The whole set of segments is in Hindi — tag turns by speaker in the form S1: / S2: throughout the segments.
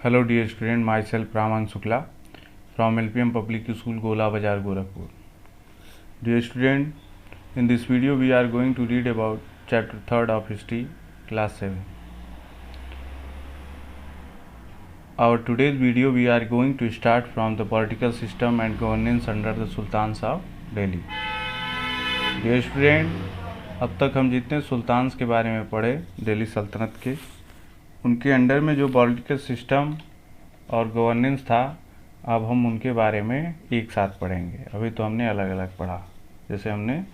S1: Hello dear student, myself Raman Shukla from LPM Public School Gola Bazar Gorakhpur. Dear student, in this video we are going to read about chapter 3rd of history, class 7. Our today's video we are going to start from the political system and governance under the Sultans of Delhi. Dear student, अब तक हम जितने सुल्तान्स के बारे में पढ़े दिल्ली सल्तनत के, उनके अंडर में जो पॉलिटिकल सिस्टम और गवर्नेंस था, अब हम उनके बारे में एक साथ पढ़ेंगे। अभी तो हमने अलग अलग पढ़ा। जैसे हमने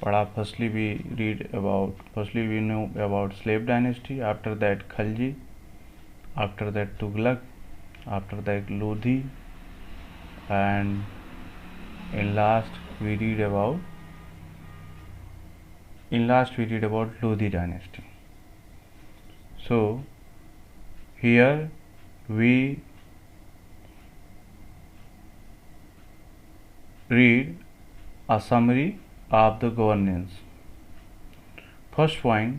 S1: पढ़ा firstly we know about slave dynasty, after that Khalji, after that Tughlaq, after that Lodi, and in last we read about Lodi dynasty. So here we read a summary of the governance. First point,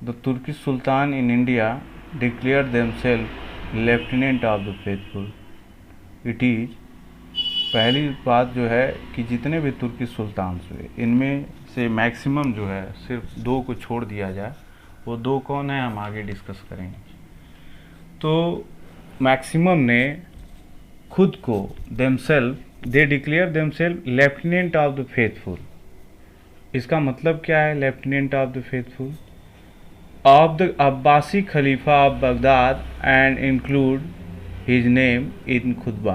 S1: the Turkish Sultan in India declared themselves lieutenant of the faithful. It is पहली बात जो है कि जितने भी तुर्की सुल्तान हुए, इनमें से मैक्सिमम जो है सिर्फ दो को छोड़ दिया जाए. वो दो कौन है हम आगे डिस्कस करेंगे. तो मैक्सिमम ने खुद को they declare themselves lieutenant of the faithful. इसका मतलब क्या है lieutenant of the faithful? Of the Abbasi खलीफा of Baghdad and include his name in खुतबा.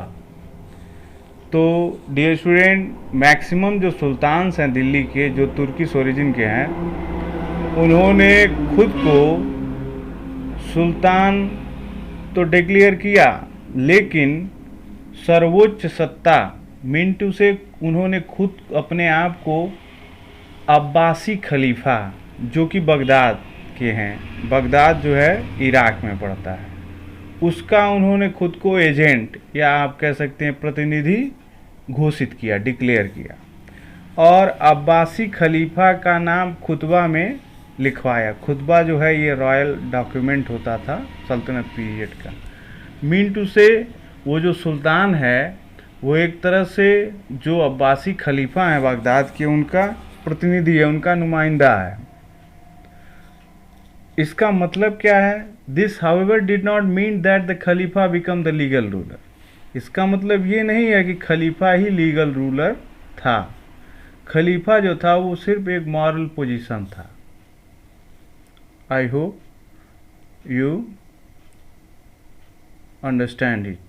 S1: तो डियर स्टूडेंट, मैक्सिमम जो सुल्तान्स हैं दिल्ली के, जो तुर्किश ओरिजिन के हैं, उन्होंने खुद को सुल्तान तो डिक्लेयर किया, लेकिन सर्वोच्च सत्ता मिंटू से उन्होंने खुद अपने आप को अब्बासी खलीफा, जो कि बगदाद के हैं, बगदाद जो है इराक में पड़ता है, उसका उन्होंने खुद को एजेंट या आप कह सकते हैं प्रतिनिधि घोषित किया, डिक्लेयर किया, और अब्बासी खलीफा का नाम खुतबा में लिखवाया. खुतबा जो है ये रॉयल डॉक्यूमेंट होता था सल्तनत पीरियड का. मिंटू से वो जो सुल्तान है वो एक तरह से जो अब्बासी खलीफा है बगदाद के, उनका प्रतिनिधि है, उनका नुमाइंदा है. इसका मतलब क्या है? This however did not mean that the Khalifa become the legal ruler. इसका मतलब ये नहीं है कि खलीफा ही लीगल रूलर था. खलीफा जो था वो सिर्फ एक मॉरल पोजीशन था. I hope you understand it.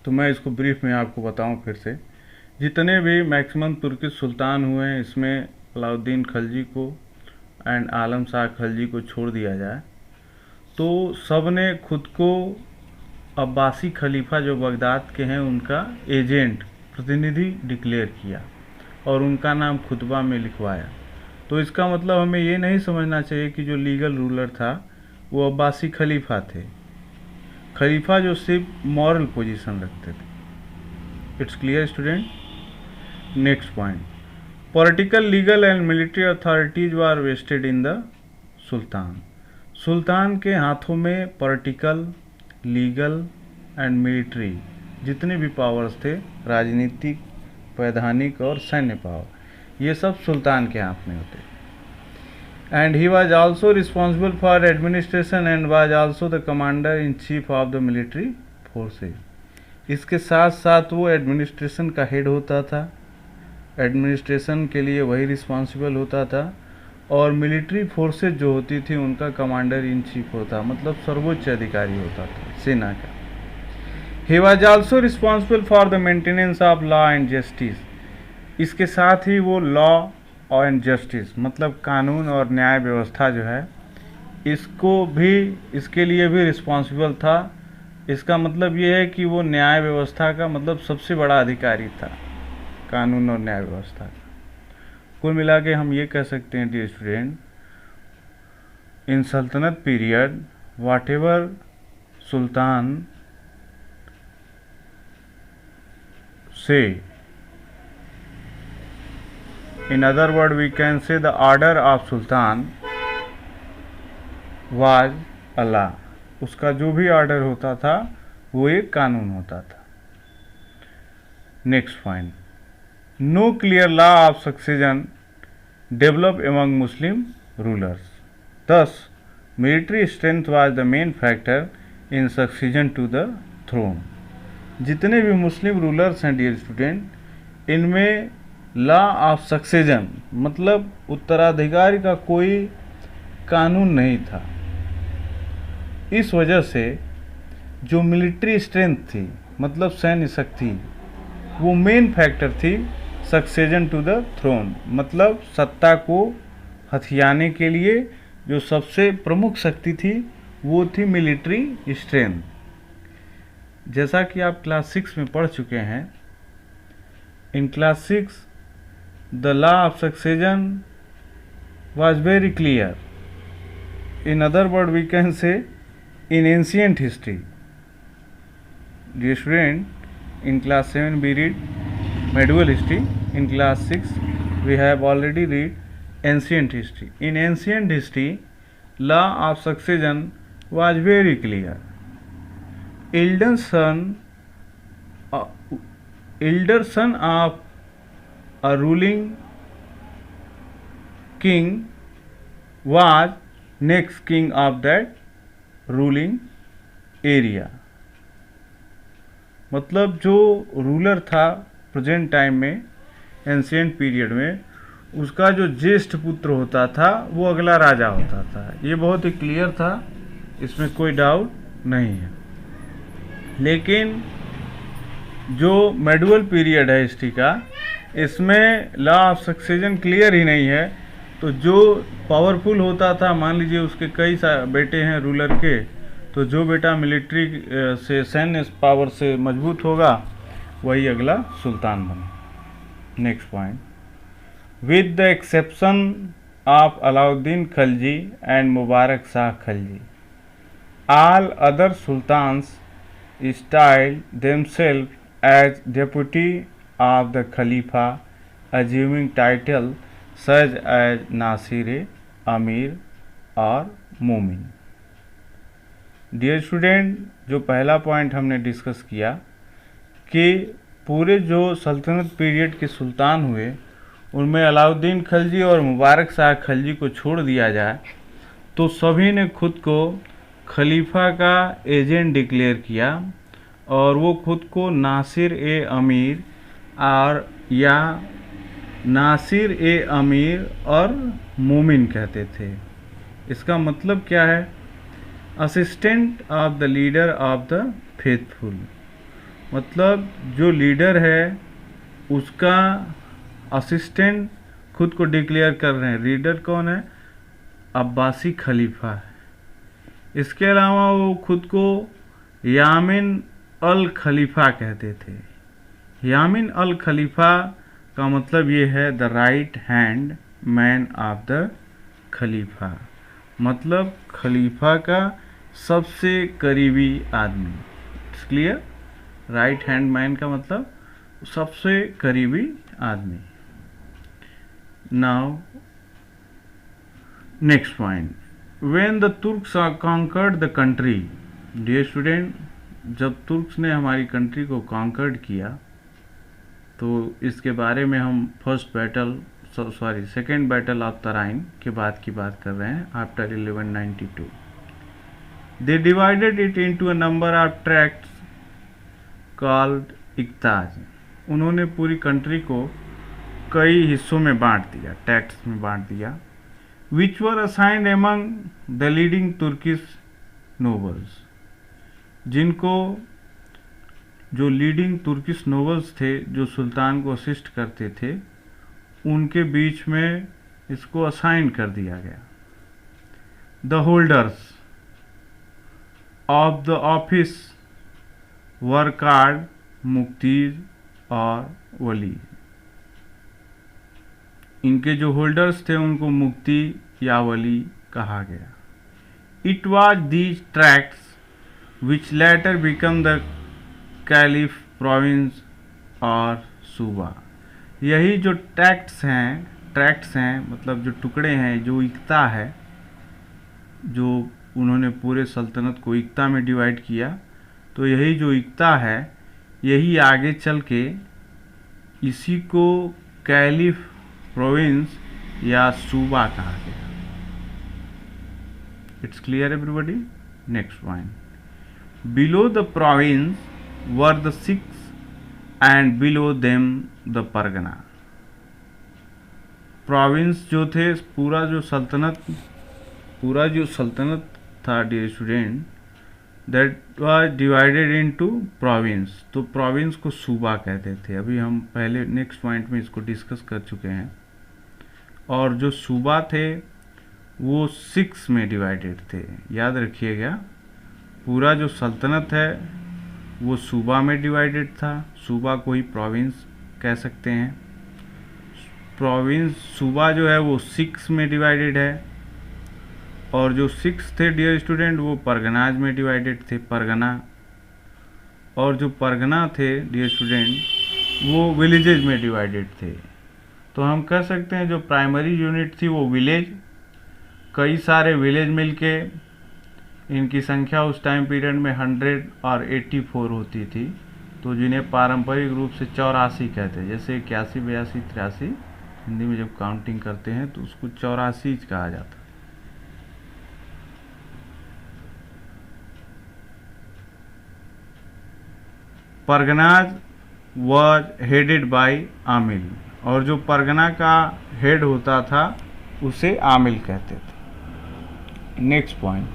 S1: तो मैं इसको ब्रीफ में आपको बताऊं फिर से. जितने भी मैक्सिमम तुर्किश सुल्तान हुए हैं, इसमें अलाउद्दीन खलजी को एंड आलम शाह खलजी को छोड़ दिया जाए, तो सब ने खुद को अब्बासी खलीफा जो बगदाद के हैं उनका एजेंट, प्रतिनिधि डिक्लेयर किया और उनका नाम खुतबा में लिखवाया. तो इसका मतलब हमें ये नहीं समझना चाहिए कि जो लीगल रूलर था वो अब्बासी खलीफा थे. खलीफा जो सिर्फ मॉरल पोजीशन रखते थे. It's clear student. Next point, political, legal and military authorities were vested in the sultan. सुल्तान के हाथों में पॉलिटिकल, लीगल एंड मिलिट्री जितने भी पावर्स थे, राजनीतिक, वैधानिक और सैन्य पावर, ये सब सुल्तान के हाथ में होते. And he was also responsible for administration and was also the commander in chief of the military forces. इसके साथ साथ वो एडमिनिस्ट्रेशन का हेड होता था, एडमिनिस्ट्रेशन के लिए वही रिस्पॉन्सिबल होता था, और मिलिट्री फोर्सेज जो होती थी उनका कमांडर इन चीफ होता, मतलब सर्वोच्च अधिकारी होता था सेना का. He was also responsible for the maintenance of law and justice. इसके साथ ही वो लॉ और एंड जस्टिस, मतलब कानून और न्याय व्यवस्था जो है, इसके लिए भी रिस्पॉन्सिबल था. इसका मतलब ये है कि वो न्याय व्यवस्था का मतलब सबसे बड़ा अधिकारी था, कानून और न्याय व्यवस्था का. कुल मिला के हम ये कह सकते हैं डियर स्टूडेंट, इन सल्तनत पीरियड वाट एवर सुल्तान से, in other word we can say the order of sultan was Allah. उसका जो भी ऑर्डर होता था वो एक कानून होता था। Next point, no clear law of succession develop among Muslim rulers, thus military strength was the main factor in succession to the throne। जितने भी मुस्लिम रूलर्स हैं डियर स्टूडेंट, इनमें लॉ ऑफ सक्सेशन मतलब उत्तराधिकारी का कोई कानून नहीं था। इस वजह से जो मिलिट्री स्ट्रेंथ थी मतलब सैन्य शक्ति, वो मेन फैक्टर थी सक्सेशन टू द थ्रोन, मतलब सत्ता को हथियाने के लिए जो सबसे प्रमुख शक्ति थी वो थी मिलिट्री स्ट्रेंथ। जैसा कि आप क्लास 6 में पढ़ चुके हैं, in class 6 the law of succession was very clear, in other word we can say in ancient history। dear student, in class 7 we read medieval history, in class 6 we have already read ancient history। in ancient history law of succession was very clear। elder son of a ruling king was next king of that ruling area। मतलब जो रूलर था प्रेजेंट टाइम में, एंशिएंट पीरियड में, उसका जो ज्येष्ठ पुत्र होता था वो अगला राजा होता था। ये बहुत ही क्लियर था, इसमें कोई डाउट नहीं है। लेकिन जो मेडिवल पीरियड है हिस्ट्री का, इसमें लॉ ऑफ सक्सेशन क्लियर ही नहीं है। तो जो पावरफुल होता था, मान लीजिए उसके कई बेटे हैं रूलर के, तो जो बेटा मिलिट्री से सैन्य पावर से मजबूत होगा वही अगला सुल्तान बने। Next point, with the exception of Alauddin Khilji and Mubarak Shah Khilji, all other sultans styled themselves as deputy of the Khalifa, assuming title such as Nasir, Amir और मोमिन। डियर स्टूडेंट, जो पहला पॉइंट हमने डिस्कस किया कि पूरे जो सल्तनत पीरियड के सुल्तान हुए उनमें अलाउद्दीन खिलजी और मुबारक शाह खिलजी को छोड़ दिया जाए, तो सभी ने खुद को खलीफा का एजेंट डिक्लेयर किया और वो खुद को नासिर ए अमीर और या नासिर ए अमीर और मोमिन कहते थे। इसका मतलब क्या है? Assistant of the leader of the faithful, मतलब जो लीडर है उसका असिस्टेंट खुद को डिक्लेयर कर रहे हैं। लीडर कौन है? अब्बासी खलीफा है। इसके अलावा वो खुद को यामिन अल खलीफा कहते थे। यामिन अल खलीफा का मतलब ये है the right hand man of the खलीफा, मतलब खलीफा का सबसे करीबी आदमी। It's clear? Right hand man का मतलब सबसे करीबी आदमी। Now next point, When the Turks conquered the country, dear student, जब तुर्क्स ने हमारी कंट्री को कॉन्कर्ड किया तो इसके बारे में हम सेकेंड बैटल ऑफ तराइन के बाद की बात कर रहे हैं, after 1192। They divided it into a number of tracts called इक्ताज। उन्होंने पूरी कंट्री को कई हिस्सों में बांट दिया, ट्रैक्ट्स में बांट दिया, which were assigned among the leading Turkish nobles, जिनको जो लीडिंग तुर्किश नोबल्स थे जो सुल्तान को असिस्ट करते थे उनके बीच में इसको असाइन कर दिया गया। The holders of the office were called मुक्तीज और वली। इनके जो होल्डर्स थे उनको मुक्ति या वली कहा गया। It was these tracts which letter become the caliph province और सूबा। यही जो ट्रैक्ट्स हैं मतलब जो टुकड़े हैं, जो इक्ता है, जो उन्होंने पूरे सल्तनत को इक्ता में डिवाइड किया। तो यही जो इक्ता है, यही आगे चल के इसी को कैलिफ प्रोविंस या सूबा कहा गया। It's clear everybody. Next point, below the province were the shiqs and below them the pargana. Province जो थे, पूरा जो सल्तनत था dear student, that was divided into province. तो प्रोविंस को सूबा कहते थे। अभी हम पहले नेक्स्ट पॉइंट में इसको डिस्कस कर चुके हैं। और जो सूबा थे वो 6 में डिवाइडेड थे। याद रखिएगा, पूरा जो सल्तनत है वो सूबा में डिवाइडेड था। सूबा को ही प्रोविंस कह सकते हैं। प्रोविंस सूबा जो है वो 6 में डिवाइडेड है। और जो 6 थे डियर स्टूडेंट, वो परगनाज में डिवाइडेड थे, परगना। और जो परगना थे डियर स्टूडेंट, वो विलेजेज में डिवाइडेड थे। तो हम कह सकते हैं जो प्राइमरी यूनिट थी वो विलेज, कई सारे विलेज मिलके, इनकी संख्या उस टाइम पीरियड में 100 और 84 होती थी। तो जिन्हें पारंपरिक रूप से 84 कहते हैं। जैसे 81, 82, 83 हिंदी में जब काउंटिंग करते हैं तो उसको 84 कहा जाता है। परगनाज वॉज हेडेड बाय आमिल, और जो परगना का हेड होता था उसे आमिल कहते थे। नेक्स्ट पॉइंट,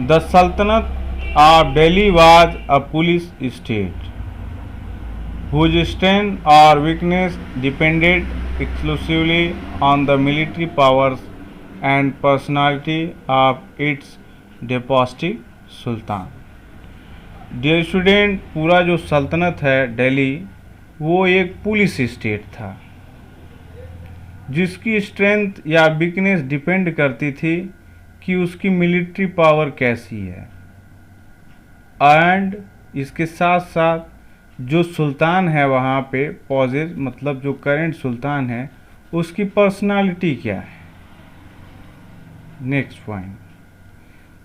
S1: द सल्तनत of Delhi was a police state whose strength or weakness depended exclusively on the military powers and personality of its despotic sultan। Dear student, पूरा जो सल्तनत है दिल्ली, वो एक पुलिस स्टेट था जिसकी स्ट्रेंथ या वीकनेस डिपेंड करती थी कि उसकी मिलिट्री पावर कैसी है। एंड इसके साथ साथ जो सुल्तान है वहाँ पे पॉजिट, मतलब जो करेंट सुल्तान है, उसकी पर्सनालिटी क्या है। Next point,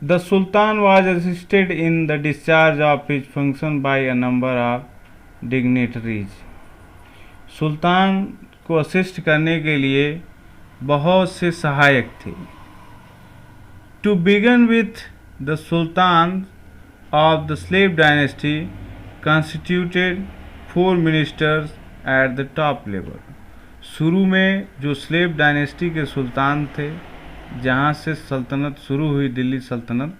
S1: the sultan was assisted in the discharge of his function by a number of dignitaries. सुल्तान को असिस्ट करने के लिए बहुत से सहायक थे। To begin with, the sultan of the slave dynasty constituted 4 ministers at the top level। शुरू में जो स्लेव डायनेस्टी के सुल्तान थे, जहाँ से सल्तनत शुरू हुई दिल्ली सल्तनत,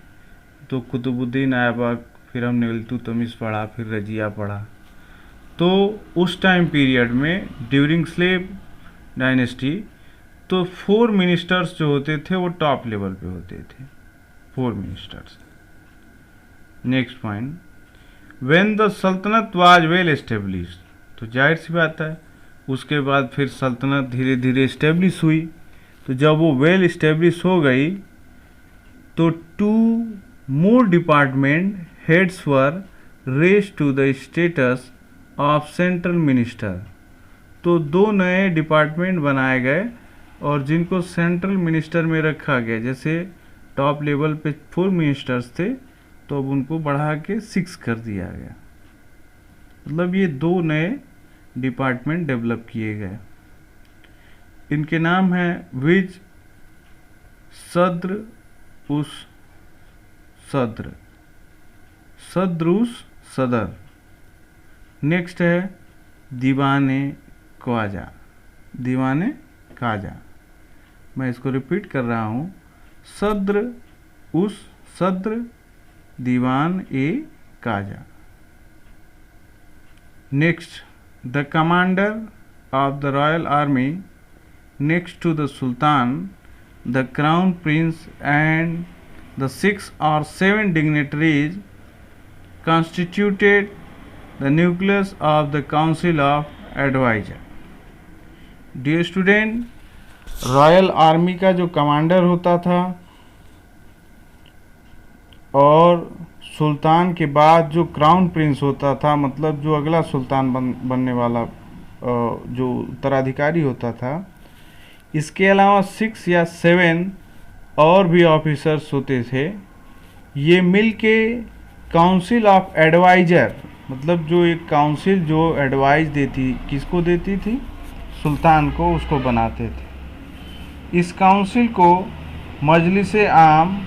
S1: तो कुतुबुद्दीन ऐबक, फिर हमने इल्तुतमिश पढ़ा, फिर रजिया पढ़ा। तो उस टाइम पीरियड में ड्यूरिंग स्लेव डायनेस्टी तो 4 मिनिस्टर्स जो होते थे वो टॉप लेवल पे होते थे, 4 ministers. Next point, When the सल्तनत वाज वेल एस्टेब्लिश, तो जाहिर सी बात है उसके बाद फिर सल्तनत धीरे धीरे इस्टेब्लिश हुई। तो जब वो वेल इस्टेब्लिश हो गई तो 2 more department heads were raised to the status of central minister. तो 2 नए डिपार्टमेंट बनाए गए और जिनको सेंट्रल मिनिस्टर में रखा गया। जैसे टॉप लेवल पे 4 मिनिस्टर्स थे, तो अब उनको बढ़ा के 6 कर दिया गया। मतलब ये 2 नए डिपार्टमेंट डेवलप किए गए। इनके नाम है विज सद्र उस सद्र, सद्रुस सदर। नेक्स्ट है दीवाने ख्वाजा, दीवाने ख्वाजा। मैं इसको रिपीट कर रहा हूँ, सद्र उस सद्र, दीवान ए काजा। Next, the commander of the royal army next to the sultan, the crown prince and the 6 or 7 dignitaries constituted the nucleus of the council of advisor। Dear student, royal army का जो कमांडर होता था और सुल्तान के बाद जो क्राउन प्रिंस होता था, मतलब जो अगला सुल्तान बनने वाला जो उत्तराधिकारी होता था, इसके अलावा 6 या 7 और भी ऑफिसर्स होते थे, ये मिल के काउंसिल ऑफ एडवाइजर, मतलब जो एक काउंसिल जो एडवाइस देती, किसको देती थी? सुल्तान को, उसको बनाते थे। इस काउंसिल को मजलिस आम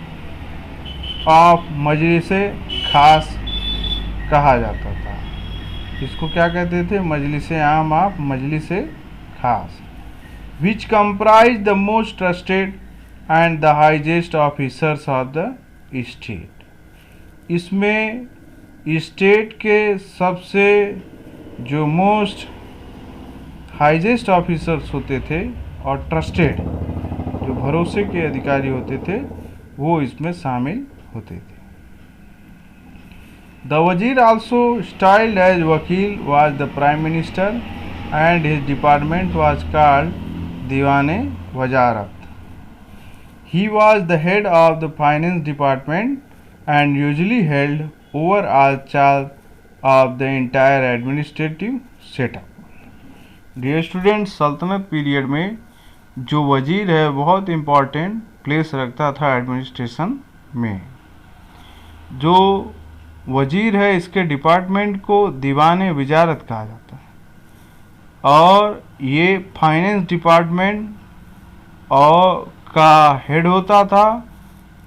S1: ऑफ मजलिस खास कहा जाता था। इसको क्या कहते थे? मजलिस आम ऑफ मजलिस खास, which comprise the most trusted and the highest officers of the state. इसमें स्टेट के सबसे जो मोस्ट हाईएस्ट ऑफिसर्स होते थे और ट्रस्टेड, जो भरोसे के अधिकारी होते थे, वो इसमें शामिल होते थे। द वजीर आल्सो स्टाइल्ड एज वकील was the prime minister and his department was called दीवाने वजारत। He was the head of the finance department and usually held overall charge of the entire administrative setup. Dear students, सल्तनत पीरियड में जो वजीर है बहुत इम्पॉर्टेंट प्लेस रखता था एडमिनिस्ट्रेशन में। जो वजीर है इसके डिपार्टमेंट को दीवाने वजारत कहा जाता है और ये फाइनेंस डिपार्टमेंट और का हेड होता था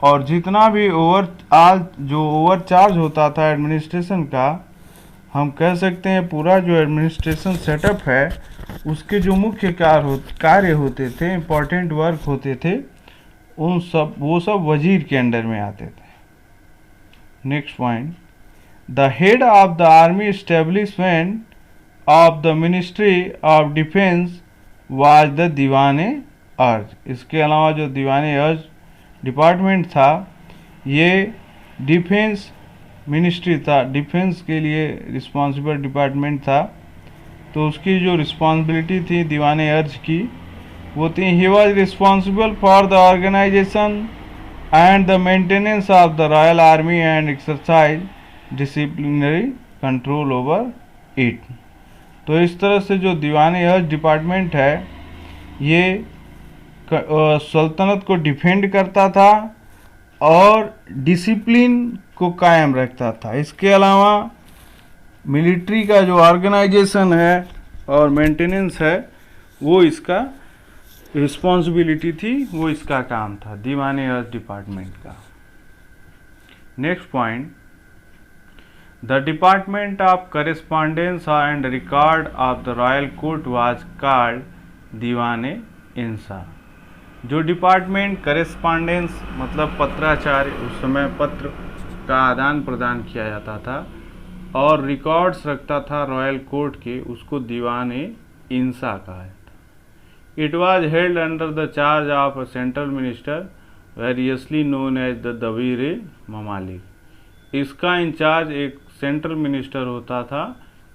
S1: और जितना भी ओवर चार्ज होता था एडमिनिस्ट्रेशन का, हम कह सकते हैं पूरा जो एडमिनिस्ट्रेशन सेटअप है उसके जो मुख्य कार्य होते थे, इम्पोर्टेंट वर्क होते थे, वो सब वजीर के अंडर में आते थे। Next point, the head of the army establishment of the ministry of defence was the दीवाने अर्ज। इसके अलावा जो दीवाने अर्ज डिपार्टमेंट था, ये डिफेंस मिनिस्ट्री था, डिफेंस के लिए रिस्पॉन्सिबल डिपार्टमेंट था। तो उसकी जो रिस्पॉन्सिबिलिटी थी दीवाने अर्ज की, वो थी he was responsible for the organisation and the maintenance of the royal army and exercise disciplinary control over it. तो इस तरह से जो दीवाने अर्ज डिपार्टमेंट है ये सल्तनत को डिफेंड करता था और डिसिप्लिन को कायम रखता था। इसके अलावा मिलिट्री का जो ऑर्गेनाइजेशन है और मेंटेनेंस है वो इसका रिस्पॉन्सिबिलिटी थी, वो इसका काम था दीवाने अर्ज डिपार्टमेंट का। Next point, the department of correspondence and record of the royal court was called दीवाने इंसा। जो डिपार्टमेंट करेस्पॉन्डेंस मतलब पत्राचार, उस समय पत्र का आदान प्रदान किया जाता था और रिकॉर्ड्स रखता था रॉयल कोर्ट के, उसको दीवाने इंसा कहा जाता। It was held under the charge of a central minister variously known as the दबीर ममालिक। इसका इंचार्ज एक सेंट्रल मिनिस्टर होता था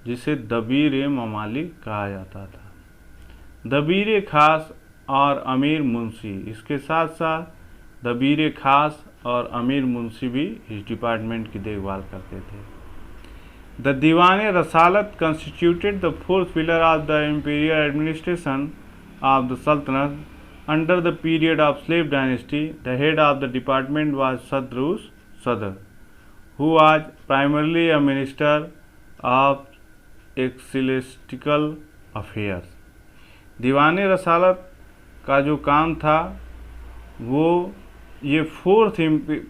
S1: जिसे दबीर ममालिक कहा जाता था। दबीर खास और अमीर मुंशी, इसके साथ साथ दबीर खास और अमीर मुंशी भी इस डिपार्टमेंट की देखभाल करते थे। द दीवाने रसालत constituted the fourth pillar of the imperial administration of the सल्तनत under the period of slave dynasty. The head of the department was सदरुस सदर, who was primarily a minister of ecclesiastical affairs। दीवाने रसालत का जो काम था वो ये फोर्थ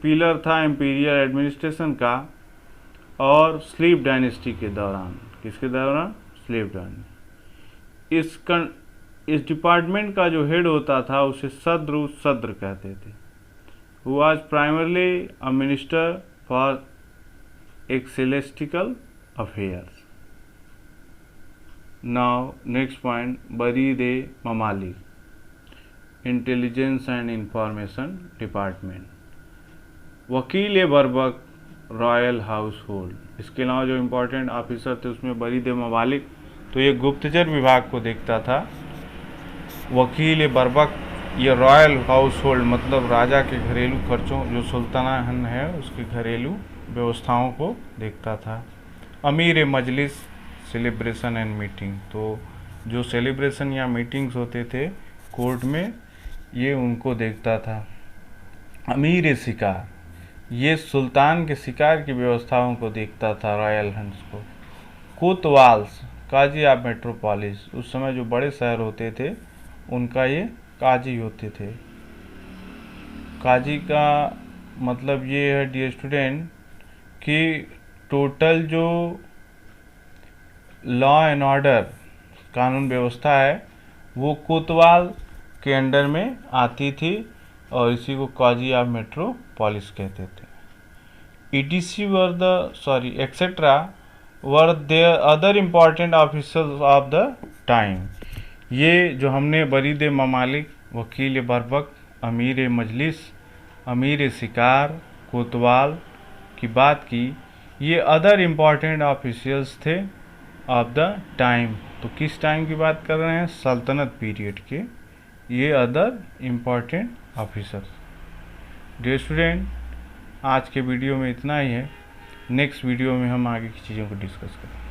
S1: पिलर था इम्पीरियल एडमिनिस्ट्रेशन का और स्लेव डायनेस्टी के दौरान। किसके दौरान? Slave dynasty. इस डिपार्टमेंट का जो हेड होता था उसे सद्र कहते थे। who was primarily a minister for ecclesiastical affairs। Now next point, buried ममालिक, इंटेलिजेंस एंड इंफॉर्मेशन डिपार्टमेंट, वकील बरबक, रॉयल हाउस होल्ड। इसके अलावा जो इम्पोर्टेंट ऑफिसर थे उसमें बरीद ममालिक, तो ये गुप्तचर विभाग को देखता था। वकील बरबक ये रॉयल हाउस होल्ड मतलब राजा के घरेलू खर्चों, जो सुल्तान है उसके घरेलू व्यवस्थाओं को देखता था। अमीर मजलिस, सेलिब्रेशन एंड मीटिंग, तो जो सेलिब्रेशन या मीटिंग्स होते थे कोर्ट में ये उनको देखता था। अमीर शिकार, ये सुल्तान के शिकार की व्यवस्थाओं को देखता था, रॉयल हंट्स को। कोतवाल्स, काजी ऑफ मेट्रोपोलिस, उस समय जो बड़े शहर होते थे उनका ये काजी होते थे। काजी का मतलब ये है डियर स्टूडेंट कि टोटल जो लॉ एंड ऑर्डर कानून व्यवस्था है वो कोतवाल के अंडर में आती थी और इसी को काजी ऑफ मेट्रोपोलिस कहते थे। ETC were the sorry etcetera were there other important officers of the time. ये जो हमने बरीद ममालिक, वकील बरबक, अमीर मजलिस, अमीर शिकार, कोतवाल की बात की, ये अदर इम्पॉर्टेंट ऑफिशियल्स थे ऑफ द टाइम। तो किस टाइम की बात कर रहे हैं? सल्तनत पीरियड के ये other important officers. Dear student, आज के वीडियो में इतना ही है। नेक्स्ट वीडियो में हम आगे की चीज़ों को डिस्कस करेंगे।